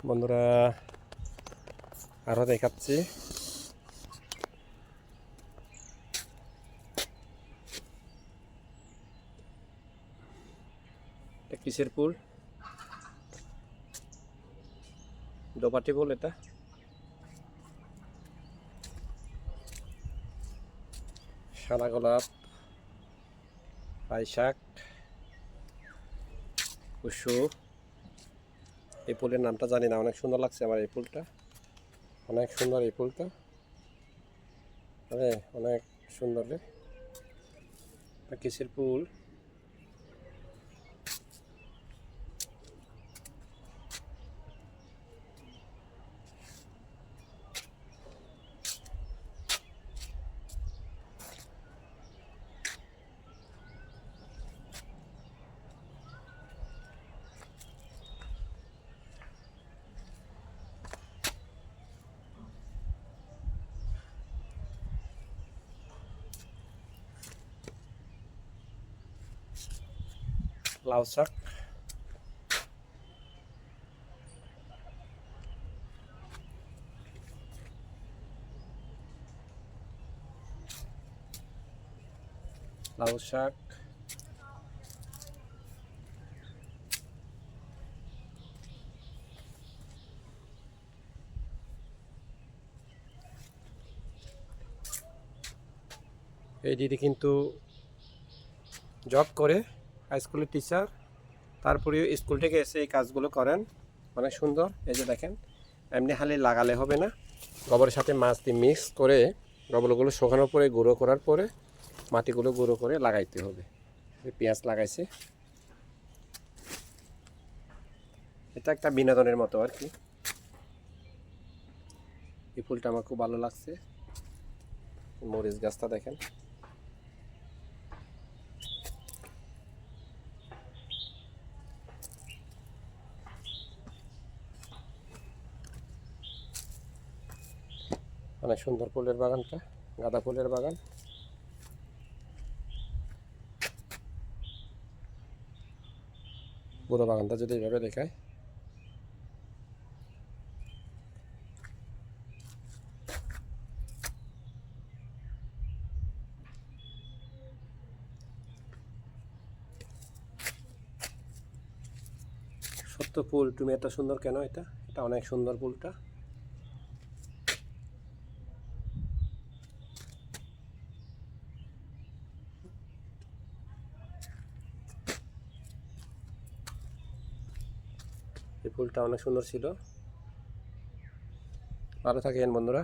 বন্ধুরা আরো দেখাচ্ছি। এটা কিসের ফুল? দোপাটি ফুল। এটা সাদা গোলাপ, পাইশাক, কুসু। এই ফুলের নামটা জানি না। অনেক সুন্দর লাগছে আমার এই ফুলটা, অনেক সুন্দর এই ফুলটা। আরে অনেক সুন্দর রে। এটা কিসের ফুল? লাউ শাক। লাউ শাক, এই দিদি কিন্তু জব করে, হাই স্কুলের টিচার। তারপরেও স্কুল থেকে এসে এই কাজগুলো করেন, অনেক সুন্দর। এই যে দেখেন, এমনি হালে লাগালে হবে না, গোবরের সাথে মাছ দিয়ে মিক্স করে গোবরগুলো শুকানোর পরে গুঁড়ো করার পরে মাটিগুলো গুঁড়ো করে লাগাইতে হবে। পেঁয়াজ লাগাইছে। এটা একটা বিনোদনের মতো আর কি। এই ফুলটা আমার খুব ভালো লাগছে। মরিচ গাছটা দেখেন, অনেক সুন্দর ফুলের বাগানটা, গাঁদা ফুলের বাগান। পুরো বাগানটা যদি এইভাবে দেখায়, সত্য ফুল তুমি এত সুন্দর কেন? এটা এটা অনেক সুন্দর ফুলটা। এই ফুলটা অনেক সুন্দর ছিল। ভালো থাকেন বন্ধুরা।